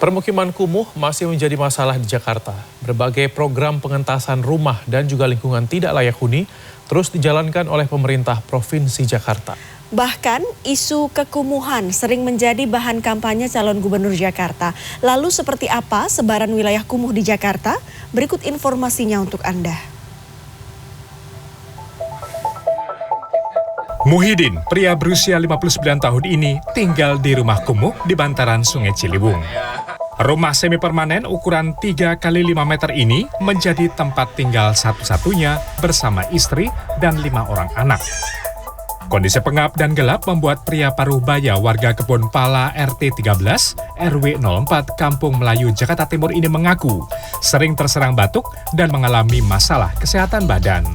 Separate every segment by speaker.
Speaker 1: Permukiman kumuh masih menjadi masalah di Jakarta. Berbagai program pengentasan rumah dan juga lingkungan tidak layak huni terus dijalankan oleh pemerintah Provinsi Jakarta.
Speaker 2: Bahkan isu kekumuhan sering menjadi bahan kampanye calon gubernur Jakarta. Lalu seperti apa sebaran wilayah kumuh di Jakarta? Berikut informasinya untuk Anda.
Speaker 3: Muhyiddin, pria berusia 59 tahun ini, tinggal di rumah kumuh di bantaran Sungai Ciliwung. Rumah semi permanen ukuran 3 x 5 meter ini menjadi tempat tinggal satu-satunya bersama istri dan 5 orang anak. Kondisi pengap dan gelap membuat pria Paruhbaya warga Kebon Pala RT 13 RW 04 Kampung Melayu Jakarta Timur ini mengaku sering terserang batuk dan mengalami masalah kesehatan badan.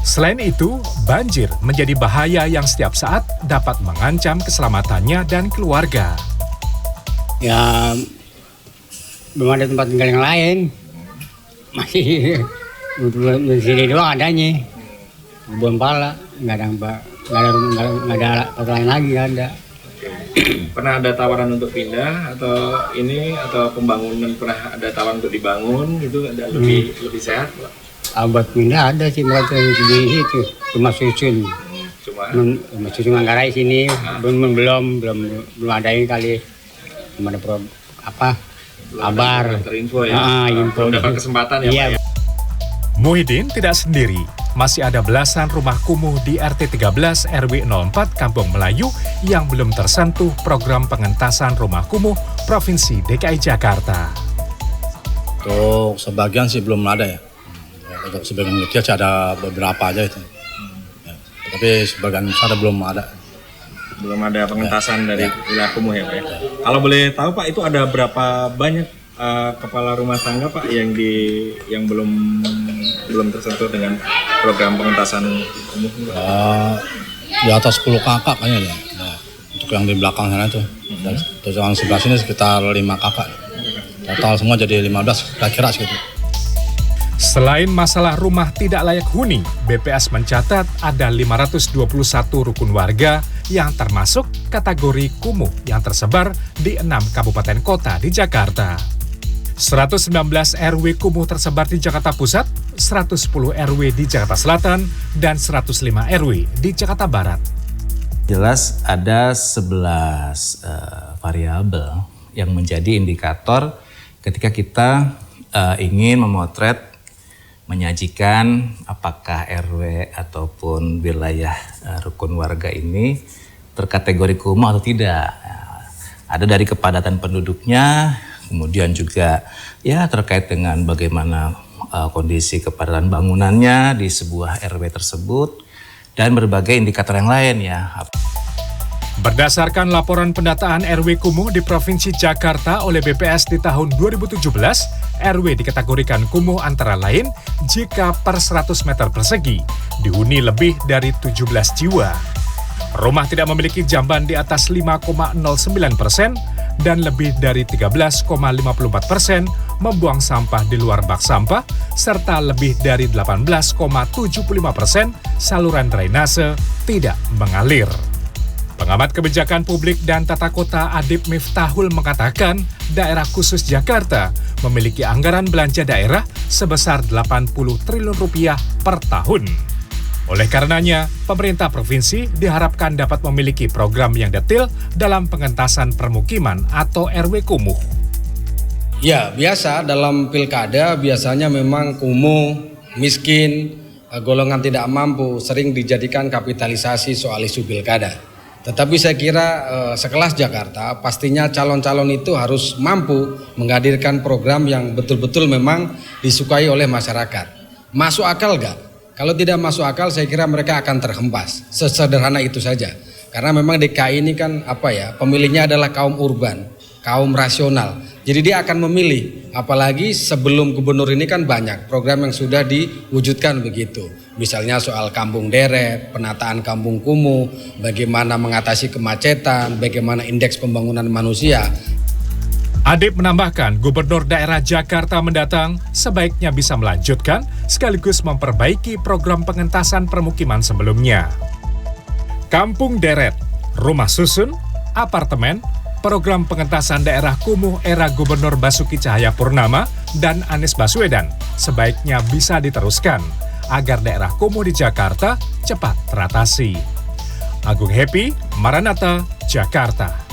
Speaker 3: Selain itu, banjir menjadi bahaya yang setiap saat dapat mengancam keselamatannya dan keluarga.
Speaker 4: Ya, belum ada tempat tinggal yang lain. Masih di sini doang adanya. Kebon Pala, nggak ada tempat lain lagi, nggak ada.
Speaker 5: Pernah ada tawaran untuk pindah atau pembangunan, pernah ada tawaran untuk dibangun gitu, ada lebih sehat Pak?
Speaker 4: Buat pindah ada sih, buat di situ rumah susun. Rumah susun Manggarai sini belum ada ini kali. Belum ada kabar.
Speaker 5: Terinfo ya.
Speaker 4: Info.
Speaker 5: Dapat kesempatan ya,
Speaker 4: iya.
Speaker 5: Pak ya.
Speaker 3: Muhyiddin tidak sendiri. Masih ada belasan rumah kumuh di RT 13 RW 04 Kampung Melayu yang belum tersentuh program pengentasan rumah kumuh Provinsi DKI Jakarta.
Speaker 6: Untuk sebagian sih belum ada ya. Untuk sebagian kecil ada beberapa aja itu. Ya, tapi sebagian besar belum ada.
Speaker 5: Belum ada pengentasan dari wilayah kumuh ya Pak ya. Kalau boleh tahu Pak, itu ada berapa banyak kepala rumah tangga Pak yang belum tersentuh dengan program pengentasan kumuh?
Speaker 6: Di atas 10 kakak kayaknya ya. Nah, untuk yang di belakang sana itu. Terus yang sebelah sini sekitar 5 kakak. Total semua jadi 15 kira-kira segitu.
Speaker 3: Selain masalah rumah tidak layak huni, BPS mencatat ada 521 rukun warga yang termasuk kategori kumuh yang tersebar di 6 kabupaten kota di Jakarta. 119 RW kumuh tersebar di Jakarta Pusat, 110 RW di Jakarta Selatan, dan 105 RW di Jakarta Barat.
Speaker 7: Jelas ada 11 variabel yang menjadi indikator ketika kita ingin memotret, menyajikan apakah RW ataupun wilayah rukun warga ini terkategori kumuh atau tidak. Ada dari kepadatan penduduknya, kemudian juga ya terkait dengan bagaimana kondisi kepadatan bangunannya di sebuah RW tersebut dan berbagai indikator yang lain ya.
Speaker 3: Berdasarkan laporan pendataan RW kumuh di Provinsi Jakarta oleh BPS di tahun 2017, RW dikategorikan kumuh antara lain jika per 100 meter persegi dihuni lebih dari 17 jiwa. Rumah tidak memiliki jamban di atas 5,09% dan lebih dari 13,54% membuang sampah di luar bak sampah, serta lebih dari 18,75% saluran drainase tidak mengalir. Pengamat kebijakan publik dan tata kota Adib Miftahul mengatakan daerah khusus Jakarta memiliki anggaran belanja daerah sebesar 80 triliun rupiah per tahun. Oleh karenanya, pemerintah provinsi diharapkan dapat memiliki program yang detail dalam pengentasan permukiman atau RW kumuh.
Speaker 8: Ya, biasa dalam pilkada biasanya memang kumuh, miskin, golongan tidak mampu sering dijadikan kapitalisasi soal isu pilkada. Tetapi saya kira sekelas Jakarta pastinya calon-calon itu harus mampu menghadirkan program yang betul-betul memang disukai oleh masyarakat. Masuk akal nggak? Kalau tidak masuk akal saya kira mereka akan terhempas. Sesederhana itu saja. Karena memang DKI ini kan pemilihnya adalah kaum urban, kaum rasional. Jadi dia akan memilih, apalagi sebelum gubernur ini kan banyak program yang sudah diwujudkan begitu. Misalnya soal kampung deret, penataan kampung kumuh, bagaimana mengatasi kemacetan, bagaimana indeks pembangunan manusia.
Speaker 3: Adib menambahkan, Gubernur Daerah Jakarta mendatang sebaiknya bisa melanjutkan sekaligus memperbaiki program pengentasan permukiman sebelumnya. Kampung deret, rumah susun, apartemen, program pengentasan daerah kumuh era Gubernur Basuki Cahayapurnama dan Anies Baswedan sebaiknya bisa diteruskan agar daerah kumuh di Jakarta cepat teratasi. Agung Happy, Maranatha, Jakarta.